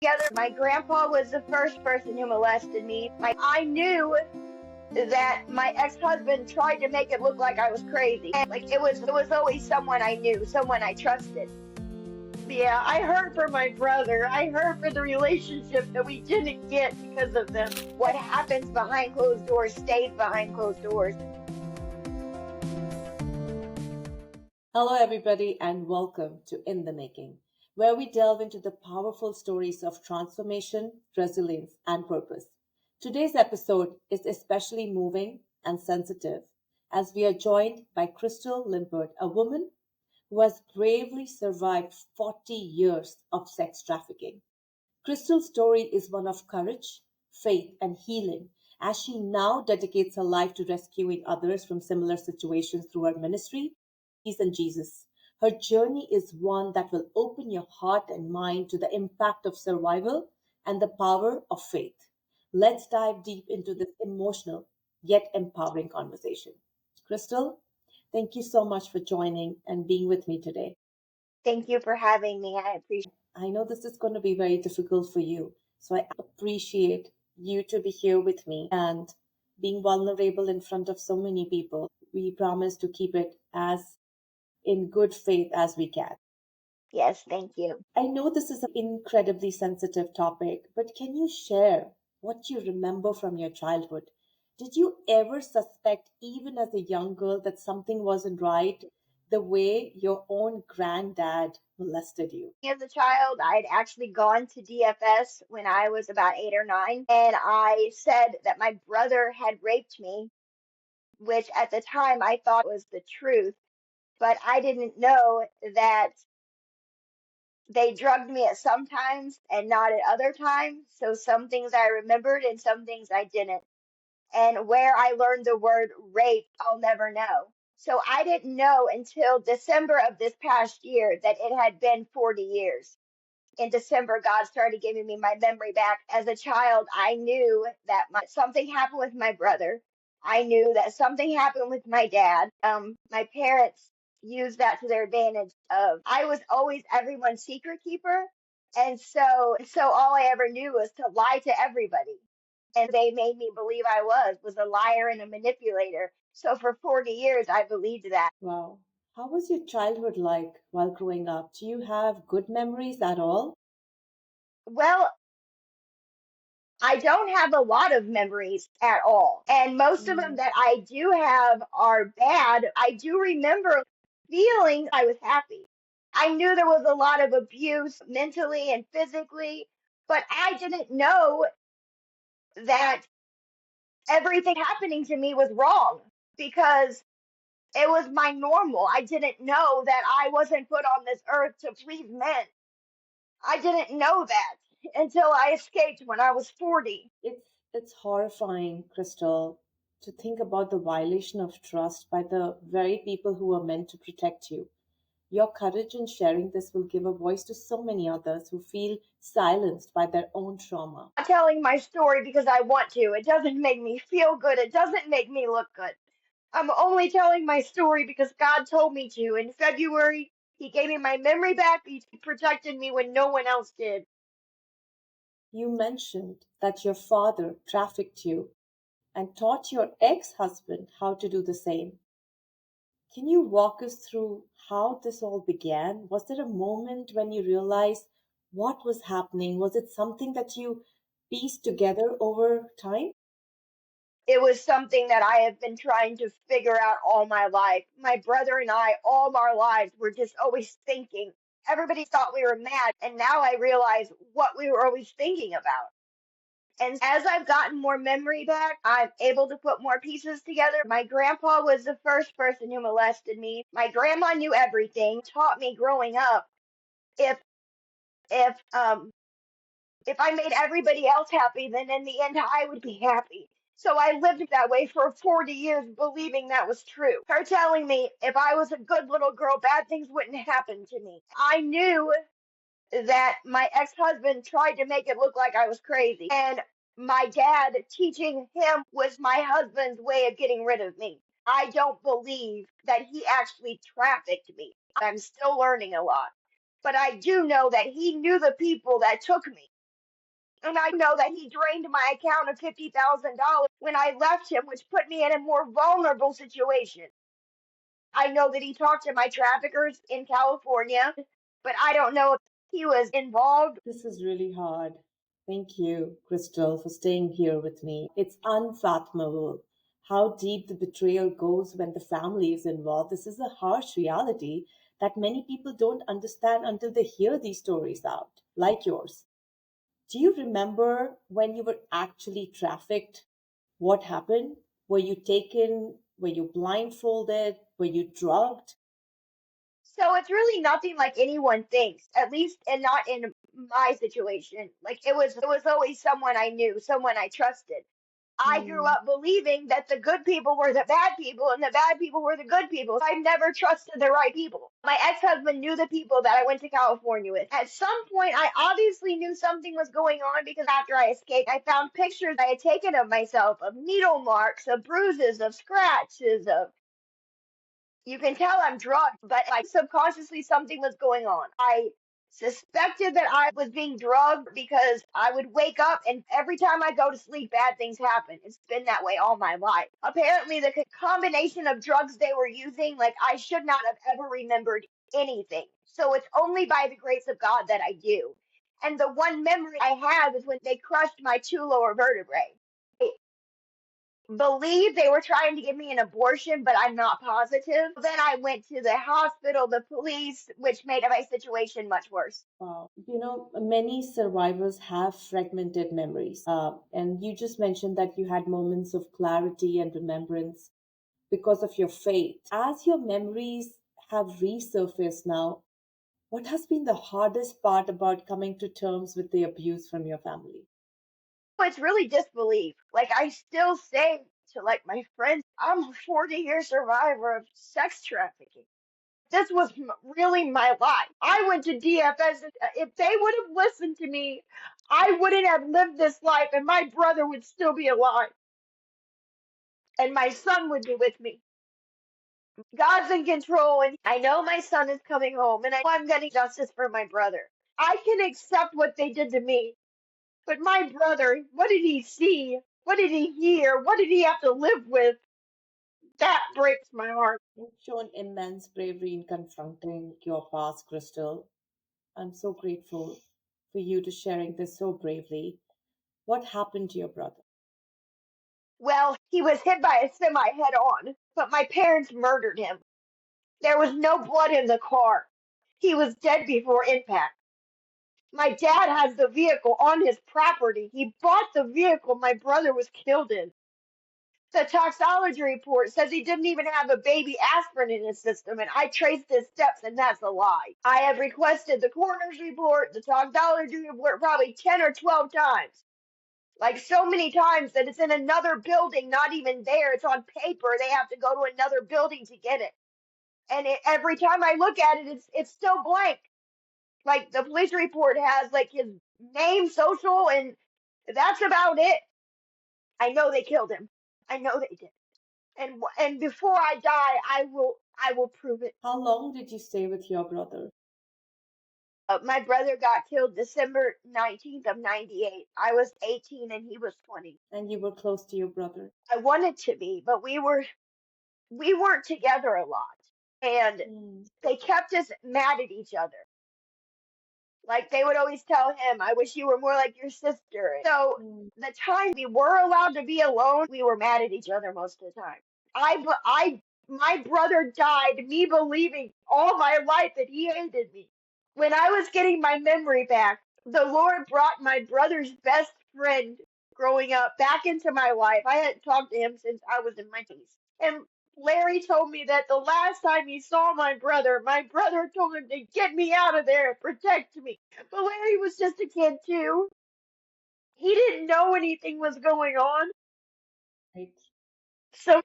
together. My grandpa was the first person who molested me. I knew that my ex-husband tried to make it look like I was crazy. And like it was always someone I knew, someone I trusted. Yeah, I hurt for my brother. I hurt for the relationship that we didn't get because of them. What happens behind closed doors stays behind closed doors. Hello, everybody, and welcome to In the Making, where we delve into the powerful stories of transformation, resilience, and purpose. Today's episode is especially moving and sensitive as we are joined by Crystal Limpert, a woman who has bravely survived 40 years of sex trafficking. Crystal's story is one of courage, faith, and healing as she now dedicates her life to rescuing others from similar situations through her ministry, Peace and Jesus. Her journey is one that will open your heart and mind to the impact of survival and the power of faith. Let's dive deep into this emotional yet empowering conversation. Crystal, thank you so much for joining and being with me today. Thank you for having me. I appreciate I know this is going to be very difficult for you. So I appreciate you to be here with me and being vulnerable in front of so many people. We promise to keep it as in good faith as we can. it. Yes, thank you. I know this is an incredibly sensitive topic, but can you share what you remember from your childhood? Did you ever suspect, even as a young girl, that something wasn't right the way your own granddad molested you? As a child, I'd actually gone to DFS when I was about 8 or 9, and I said that my brother had raped me, which at the time I thought was the truth, but I didn't know that they drugged me at some times and not at other times. So some things I remembered and some things I didn't. And where I learned the word rape, I'll never know. So I didn't know until December of this past year that it had been 40 years. In December, God started giving me my memory back. As a child, I knew that something happened with my brother. I knew that something happened with my dad. My parents used that to their advantage. Of I was always everyone's secret keeper, and so all I ever knew was to lie to everybody, and they made me believe I was a liar and a manipulator. So for 40 years, I believed that. Wow. How was your childhood like while growing up? Do you have good memories at all? Well, I don't have a lot of memories at all. And most of them Mm. that I do have are bad. I do remember feeling I was happy. I knew there was a lot of abuse mentally and physically, but I didn't know that everything happening to me was wrong because it was my normal. I didn't know that I wasn't put on this earth to please men. I didn't know that until I escaped when I was 40. It's horrifying, Crystal, to think about the violation of trust by the very people who are meant to protect you. Your courage in sharing this will give a voice to so many others who feel silenced by their own trauma. Telling my story because I want to. It doesn't make me feel good. It doesn't make me look good. I'm only telling my story because God told me to. In February, He gave me my memory back. He protected me when no one else did. You mentioned that your father trafficked you and taught your ex husband how to do the same. Can you walk us through how this all began? Was there a moment when you realized what was happening? Was it something that you pieced together over time? It was something that I have been trying to figure out all my life. My brother and I, all our lives, were just always thinking. Everybody thought we were mad, and now I realize what we were always thinking about. And as I've gotten more memory back, I'm able to put more pieces together. My grandpa was the first person who molested me. My grandma knew everything, taught me growing up. If if if I made everybody else happy, then in the end I would be happy. So I lived that way for 40 years, believing that was true. Her telling me if I was a good little girl, bad things wouldn't happen to me. I knew that my ex-husband tried to make it look like I was crazy. And my dad teaching him was my husband's way of getting rid of me. I don't believe that he actually trafficked me. I'm still learning a lot. But I do know that he knew the people that took me. And I know that he drained my account of $50,000 when I left him, which put me in a more vulnerable situation. I know that he talked to my traffickers in California, but I don't know if he was involved. This is really hard. Thank you, Crystal, for staying here with me. It's unfathomable how deep the betrayal goes when the family is involved. This is a harsh reality that many people don't understand until they hear these stories out, like yours. Do you remember when you were actually trafficked? What happened? Were you taken? Were you blindfolded? Were you drugged? So it's really nothing like anyone thinks, at least and not in my situation. Like it was always someone I knew, someone I trusted. I grew Hmm. up believing that the good people were the bad people and the bad people were the good people. I never trusted the right people. My ex-husband knew the people that I went to California with. At some point, I obviously knew something was going on because after I escaped, I found pictures I had taken of myself, of needle marks, of bruises, of scratches, of you can tell I'm drugged, but like subconsciously something was going on. I suspected that I was being drugged because I would wake up and every time I go to sleep, bad things happen. It's been that way all my life. Apparently, the combination of drugs they were using, like I should not have ever remembered anything. So it's only by the grace of God that I do. And the one memory I have is when they crushed my two lower vertebrae. Believe they were trying to give me an abortion, but I'm not positive. Then I went to the hospital, the police, which made my situation much worse. Wow. Many survivors have fragmented memories. And you just mentioned that you had moments of clarity and remembrance because of your faith. As your memories have resurfaced now, what has been the hardest part about coming to terms with the abuse from your family? It's really disbelief. Like I still say to like my friends, I'm a 40-year survivor of sex trafficking. This was really my life. I went to DFS. If they would have listened to me, I wouldn't have lived this life, and my brother would still be alive, and my son would be with me. God's in control, and I know my son is coming home, and I know I'm getting justice for my brother. I can accept what they did to me, but my brother, what did he see? What did he hear? What did he have to live with? That breaks my heart. You've shown immense bravery in confronting your past, Crystal. I'm so grateful for you to sharing this so bravely. What happened to your brother? Well, he was hit by a semi head on, but my parents murdered him. There was no blood in the car. He was dead before impact. My dad has the vehicle on his property. He bought the vehicle my brother was killed in. The toxicology report says he didn't even have a baby aspirin in his system, and I traced his steps, and that's a lie. I have requested the coroner's report, the toxicology report, probably 10 or 12 times. Like so many times that it's in another building, not even there. It's on paper. They have to go to another building to get it. And every time I look at it, it's still blank. Like the police report has like his name, social, and that's about it. I know they killed him. I know they did. And before I die, I will prove it. How long did you stay with your brother? My brother got killed December 19th of '98. I was 18 and he was 20. And you were close to your brother. I wanted to be, but we weren't together a lot, and Mm, they kept us mad at each other. Like they would always tell him, "I wish you were more like your sister." So mm, the time we were allowed to be alone, we were mad at each other most of the time. My brother died, me believing all my life that he hated me. When I was getting my memory back, the Lord brought my brother's best friend growing up back into my life. I hadn't talked to him since I was in my teens. And Larry told me that the last time he saw my brother told him to get me out of there and protect me. But Larry was just a kid too. He didn't know anything was going on. right. So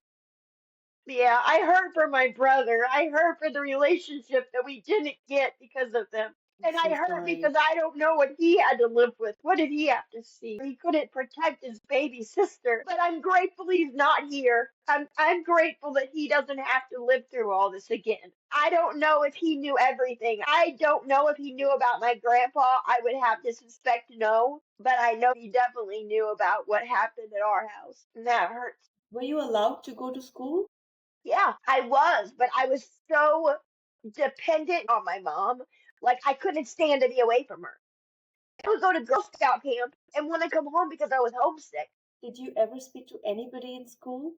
yeah, I heard for my brother. I heard for the relationship that we didn't get because of them. I'm And I so hurt sorry. because I don't know what he had to live with. What did he have to see? He couldn't protect his baby sister. But I'm grateful he's not here. I'm grateful that he doesn't have to live through all this again. I don't know if he knew everything. I don't know if he knew about my grandpa. I would have to suspect no. But I know he definitely knew about what happened at our house. And that hurts. Were you allowed to go to school? Yeah, I was, but I was so dependent on my mom. Like I couldn't stand to be away from her. I would go to Girl Scout camp and want to come home because I was homesick. Did you ever speak to anybody in school?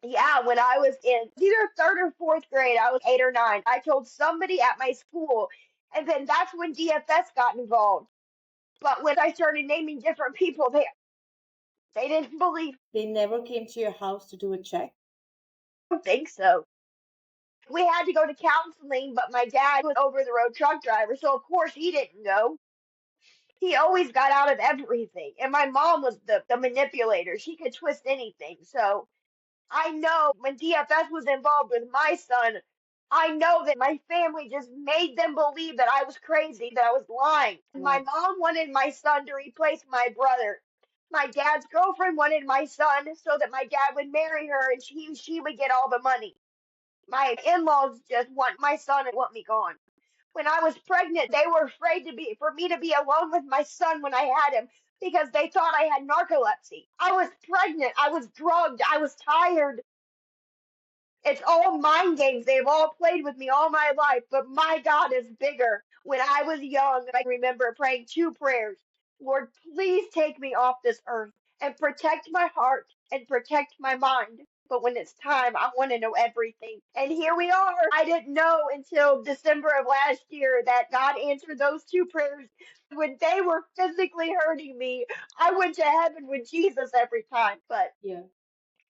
Yeah, when I was in either third or fourth grade, I was 8 or 9. I told somebody at my school, and then that's when DFS got involved. But when I started naming different people, they didn't believe. They never came to your house to do a check? I don't think so. We had to go to counseling, but my dad was over the road truck driver, so of course he didn't go. He always got out of everything, and my mom was the manipulator. She could twist anything. So I know when DFS was involved with my son, I know that my family just made them believe that I was crazy, that I was lying. My Right. mom wanted my son to replace my brother. My dad's girlfriend wanted my son so that my dad would marry her and she would get all the money. My in-laws just want my son and want me gone. When I was pregnant, they were afraid for me to be alone with my son when I had him because they thought I had narcolepsy. I was pregnant, I was drugged, I was tired. It's all mind games. They've all played with me all my life, but my God is bigger. When I was young, I remember praying two prayers. Lord, please take me off this earth and protect my heart and protect my mind. But when it's time, I want to know everything. And here we are. I didn't know until December of last year that God answered those two prayers. When they were physically hurting me, I went to heaven with Jesus every time. But Yeah.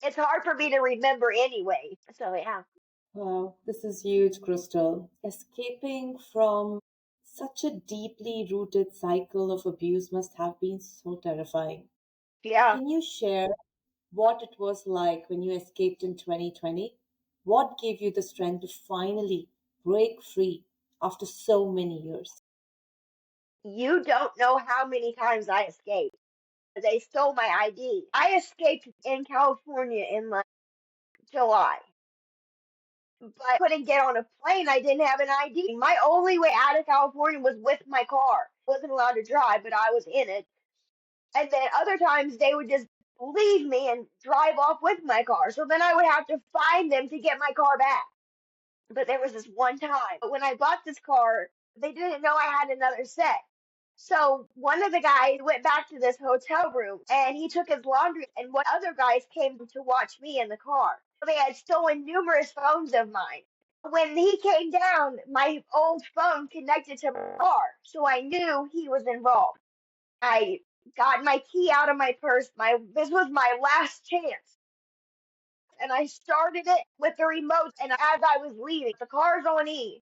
it's hard for me to remember anyway. So yeah. Wow, this is huge, Crystal. Escaping from such a deeply rooted cycle of abuse must have been so terrifying. Yeah. Can you share what it was like when you escaped in 2020? What gave you the strength to finally break free after so many years? You don't know how many times I escaped. They stole my ID. I escaped in California in like July, but I couldn't get on a plane. I didn't have an ID. My only way out of California was with my car. I wasn't allowed to drive, but I was in it. And then other times they would just leave me and drive off with my car. So then I would have to find them to get my car back. But there was this one time when I bought this car, they didn't know I had another set. So one of the guys went back to this hotel room and he took his laundry, and what other guys came to watch me in the car. They had stolen numerous phones of mine. When he came down, my old phone connected to my car, so I knew he was involved. I got my key out of my purse. My This was my last chance, and I started it with the remote. And as I was leaving, the car's on E.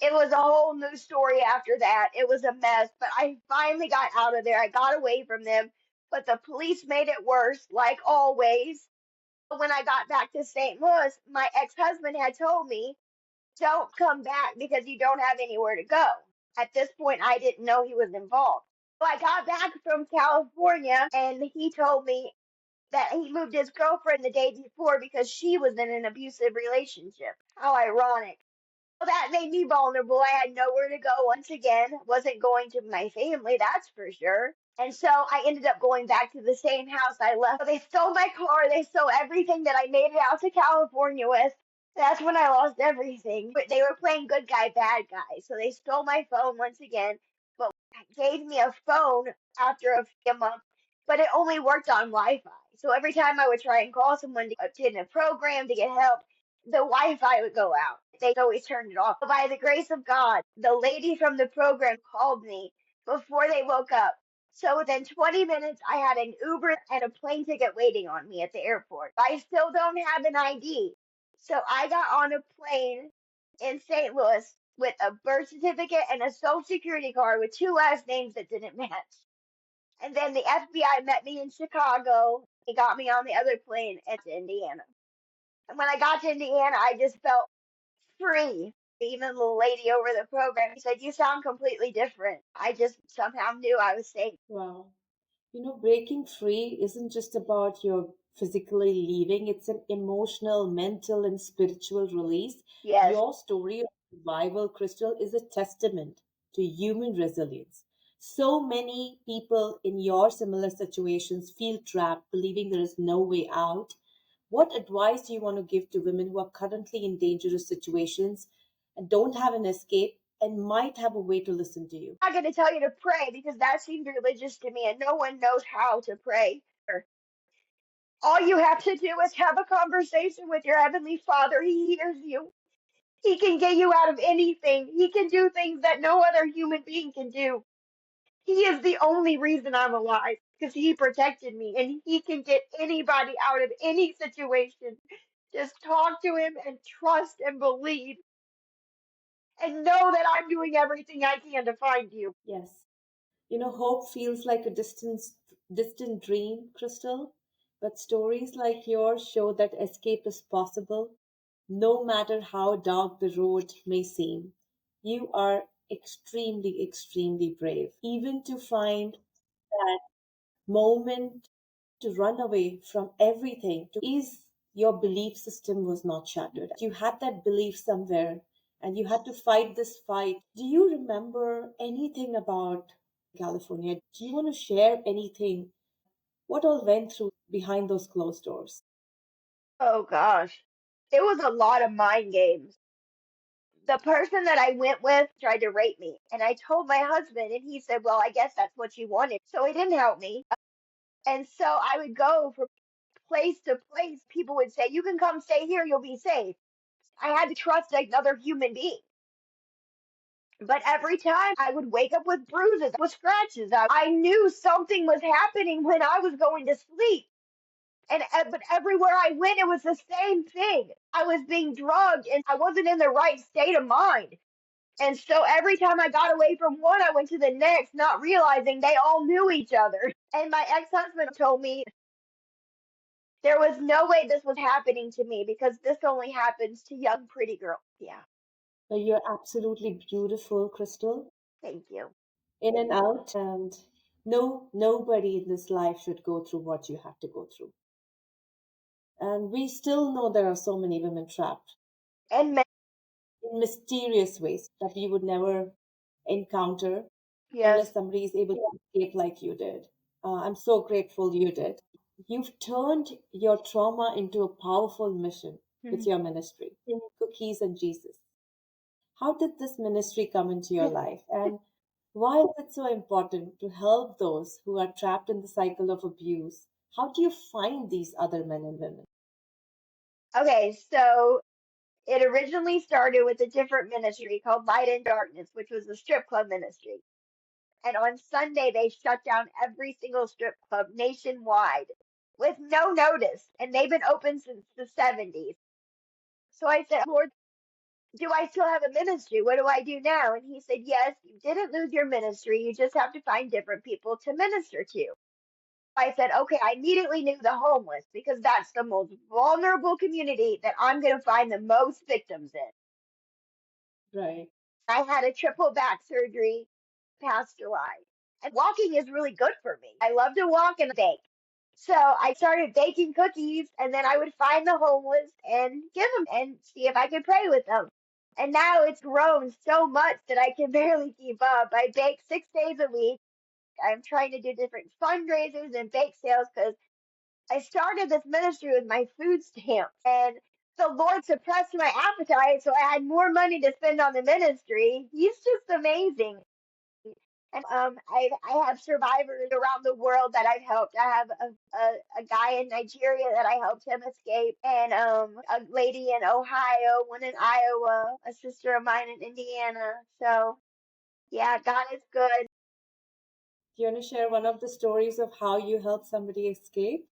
It was a whole new story after that. It was a mess, but I finally got out of there. I got away from them, but the police made it worse, like always. When I got back to St. Louis, my ex-husband had told me, don't come back because you don't have anywhere to go. At this point, I didn't know he was involved. So I got back from California and he told me that he moved his girlfriend the day before because she was in an abusive relationship. How ironic. Well, that made me vulnerable. I had nowhere to go once again. Wasn't going to my family, that's for sure. And so I ended up going back to the same house I left. They stole my car. They stole everything that I made it out to California with. That's when I lost everything. But they were playing good guy, bad guy. So they stole my phone once again, but gave me a phone after a few months. But it only worked on Wi-Fi. So every time I would try and call someone to get in a program to get help, the Wi-Fi would go out. They always turned it off. By the grace of God, the lady from the program called me before they woke up. So within 20 minutes, I had an Uber and a plane ticket waiting on me at the airport. I still don't have an ID. So I got on a plane in St. Louis with a birth certificate and a social security card with two last names that didn't match. And then the FBI met me in Chicago. They got me on the other plane to Indiana. And when I got to Indiana, I just felt free. Even the lady over the program said, "You sound completely different." I just somehow knew I was safe. Wow. Breaking free isn't just about your physically leaving, it's an emotional, mental, and spiritual release. Yes. Your story of survival, Crystal, is a testament to human resilience. So many people in your similar situations feel trapped, believing there is no way out. What advice do you want to give to women who are currently in dangerous situations and don't have an escape and might have a way to listen to you? I'm not going to tell you to pray because that seems religious to me and no one knows how to pray. All you have to do is have a conversation with your Heavenly Father. He hears you. He can get you out of anything. He can do things that no other human being can do. He is the only reason I'm alive because He protected me and He can get anybody out of any situation. Just talk to Him and trust and believe and know that I'm doing everything I can to find you. Yes. Hope feels like a distant dream, Crystal, but stories like yours show that escape is possible, no matter how dark the road may seem. You are extremely, extremely brave, even to find that moment to run away from everything to is your belief system was not shattered. You had that belief somewhere and you had to fight this fight. Do you remember anything about California? Do you want to share anything? What all went through behind those closed doors? Oh gosh. It was a lot of mind games. The person that I went with tried to rape me, and I told my husband, and he said, "Well, I guess that's what you wanted." So he didn't help me. And so I would go from place to place. People would say, "You can come stay here, you'll be safe." I had to trust another human being. But every time I would wake up with bruises, with scratches. I knew something was happening when I was going to sleep. But everywhere I went, it was the same thing. I was being drugged and I wasn't in the right state of mind. And so every time I got away from one, I went to the next, not realizing they all knew each other. And my ex-husband told me there was no way this was happening to me because this only happens to young, pretty girls. Yeah, You're absolutely beautiful, Crystal, thank you. in and out. And no, nobody in this life should go through what you had to go through. And we still know there are so many women trapped And men, in mysterious ways that we would never encounter unless yes. somebody is able to escape like you did. I'm so grateful you did. You've turned your trauma into a powerful mission with Mhm. your ministry, Cookies and Jesus. How did this ministry come into your life? And why is it so important to help those who are trapped in the cycle of abuse? How do you find these other men and women? Okay, so it originally started with a different ministry called Light and Darkness, which was a strip club ministry. And on Sunday, they shut down every single strip club nationwide with no notice. And they've been open since the 70s. So I said, "Lord, do I still have a ministry? What do I do now?" And he said, "Yes, you didn't lose your ministry. You just have to find different people to minister to." I said, "Okay." I immediately knew the homeless because that's the most vulnerable community that I'm going to find the most victims in. Right. I had a triple back surgery past July, and walking is really good for me. I love to walk and bake. So I started baking cookies, and then I would find the homeless and give them and see if I could pray with them. And now it's grown so much that I can barely keep up. I bake 6 days a week. I'm trying to do different fundraisers and bake sales because I started this ministry with my food stamps, and the Lord suppressed my appetite, so I had more money to spend on the ministry. He's just amazing. And I have survivors around the world that I've helped. I have a guy in Nigeria that I helped him escape, and a lady in Ohio, one in Iowa, a sister of mine in Indiana. So yeah, God is good. Do you want to share one of the stories of how you helped somebody escape?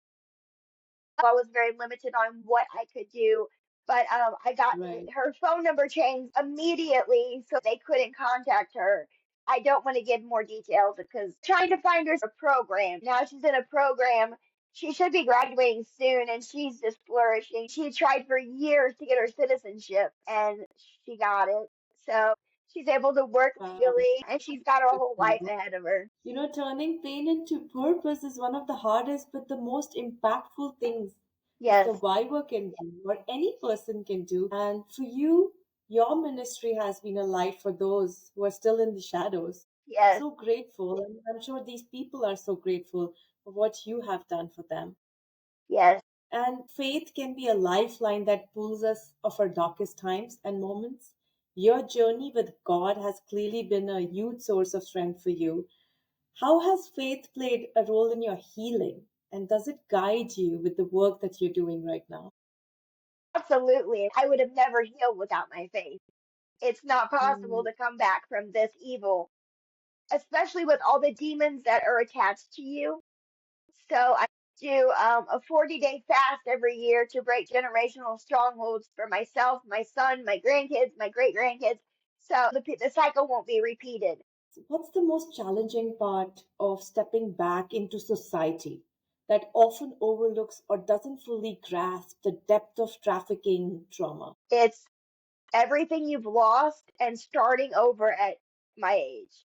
I was very limited on what I could do, but I got Right. her phone number changed immediately so they couldn't contact her. I don't want to give more details because trying to find her a program. Now she's in a program. She should be graduating soon and she's just flourishing. She tried for years to get her citizenship and she got it. So she's able to work Wow. legally and she's got her Good whole for life you. ahead of her. Turning pain into purpose is one of the hardest but the most impactful things a Yes, survivor can do or any person can do. And for you, your ministry has been a light for those who are still in the shadows. yes, So grateful. And I'm sure these people are so grateful for what you have done for them. yes. And faith can be a lifeline that pulls us off our darkest times and moments. Your journey with God has clearly been a huge source of strength for you. How has faith played a role in your healing? And does it guide you with the work that you're doing right now? Absolutely. I would have never healed without my faith. It's not possible Mm. to come back from this evil, especially with all the demons that are attached to you. So I do a 40-day fast every year to break generational strongholds for myself, my son, my grandkids, my great grandkids. So the cycle won't be repeated. What's the most challenging part of stepping back into society that often overlooks or doesn't fully grasp the depth of trafficking trauma? It's everything you've lost and starting over at my age.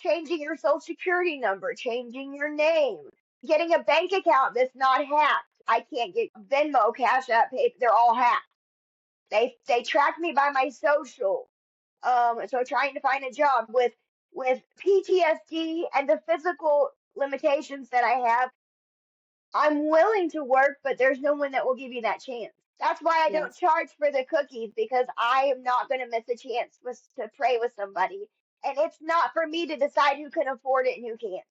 Changing your social security number, changing your name, getting a bank account that's not hacked. I can't get Venmo, Cash App, Pay, they're all hacked. They track me by my social. So trying to find a job with PTSD and the physical limitations that I have, I'm willing to work, but there's no one that will give you that chance. That's why I don't Yes. charge for the cookies because I am not going to miss a chance to pray with somebody. And it's not for me to decide who can afford it and who can't.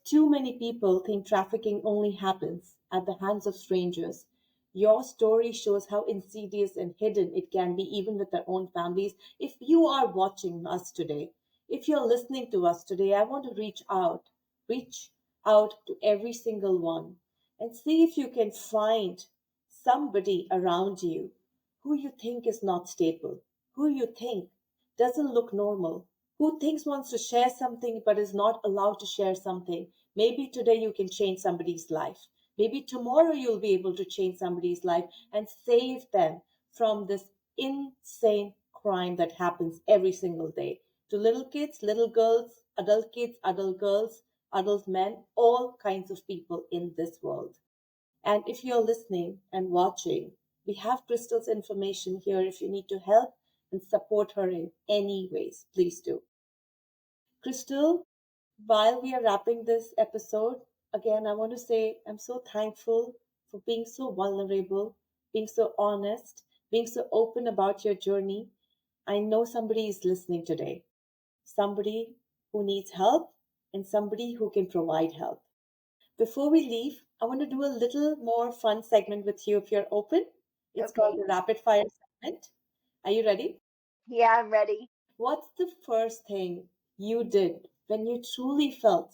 Too many people think trafficking only happens at the hands of strangers. Your story shows how insidious and hidden it can be, even with their own families. If you are watching us today, if you're listening to us today, I want to reach out to every single one and see if you can find somebody around you who you think is not stable, who you think doesn't look normal, who thinks wants to share something but is not allowed to share something. Maybe today you can change somebody's life. Maybe tomorrow you'll be able to change somebody's life and save them from this insane crime that happens every single day to little kids, little girls, adult kids, adult girls, adult men, all kinds of people in this world. And if you're listening and watching, we have Crystal's information here if you need to help and support her in any ways. Please do. Crystal, while we are wrapping this episode, again, I want to say I'm so thankful for being so vulnerable, being so honest, being so open about your journey. I know somebody is listening today, somebody who needs help and somebody who can provide help. Before we leave, I want to do a little more fun segment with you if you're open. It's called Okay. the rapid fire segment. Are you ready? Yeah, I'm ready. What's the first thing you did when you truly felt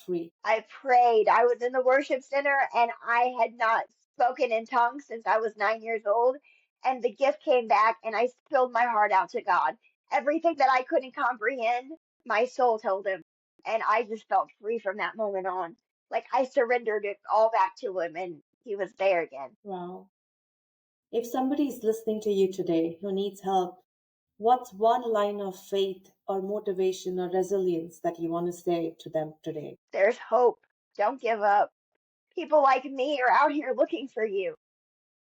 free? I prayed. I was in the worship center and I had not spoken in tongues since I was 9 years old. And the gift came back and I spilled my heart out to God. Everything that I couldn't comprehend, my soul told him. And I just felt free from that moment on. Like I surrendered it all back to him and he was there again. Wow. If somebody is listening to you today who needs help, what's one line of faith or motivation or resilience that you want to say to them today? There's hope. Don't give up. People like me are out here looking for you.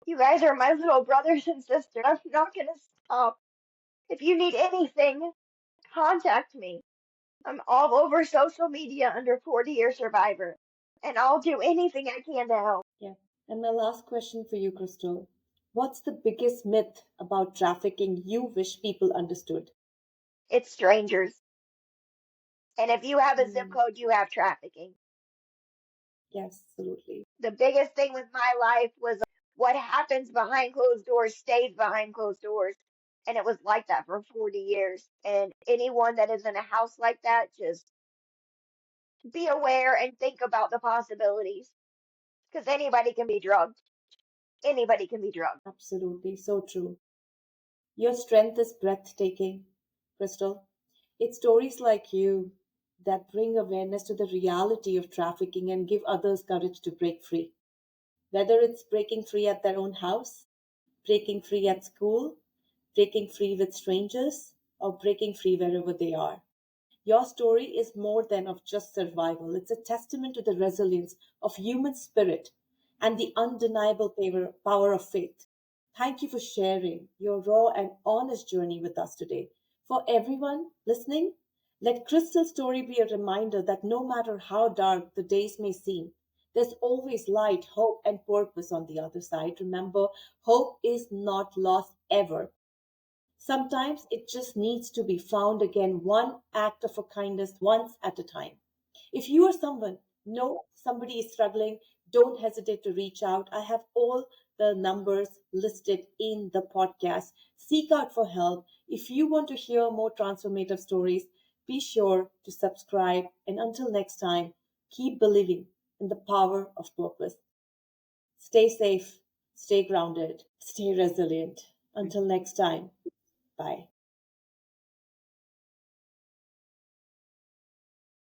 You guys are my little brothers and sisters. I'm not going to stop. If you need anything, contact me. I'm all over social media under 40-year survivor, and I'll do anything I can to help. Yeah. And my last question for you, Crystal. What's the biggest myth about trafficking you wish people understood? It's strangers. And if you have a zip Mm, code, you have trafficking. yes, absolutely. The biggest thing with my life was what happens behind closed doors stays behind closed doors. And it was like that for 40 years. And anyone that is in a house like that, just be aware and think about the possibilities. Because anybody can be drugged. Anybody can be drugged. Absolutely. So true. Your strength is breathtaking, Crystal. It's stories like you that bring awareness to the reality of trafficking and give others courage to break free. Whether it's breaking free at their own house, breaking free at school, breaking free with strangers, or breaking free wherever they are. Your story is more than of just survival. It's a testament to the resilience of human spirit and the undeniable power of faith. Thank you for sharing your raw and honest journey with us today. For everyone listening, let Crystal's story be a reminder that no matter how dark the days may seem, there's always light, hope, and purpose on the other side. Remember, hope is not lost ever. Sometimes it just needs to be found again, one act of a kindness once at a time. If you or someone know somebody is struggling, don't hesitate to reach out. I have all the numbers listed in the podcast. Seek out for help. If you want to hear more transformative stories, be sure to subscribe. And until next time, keep believing in the power of purpose. Stay safe, stay grounded, stay resilient. Until next time, bye.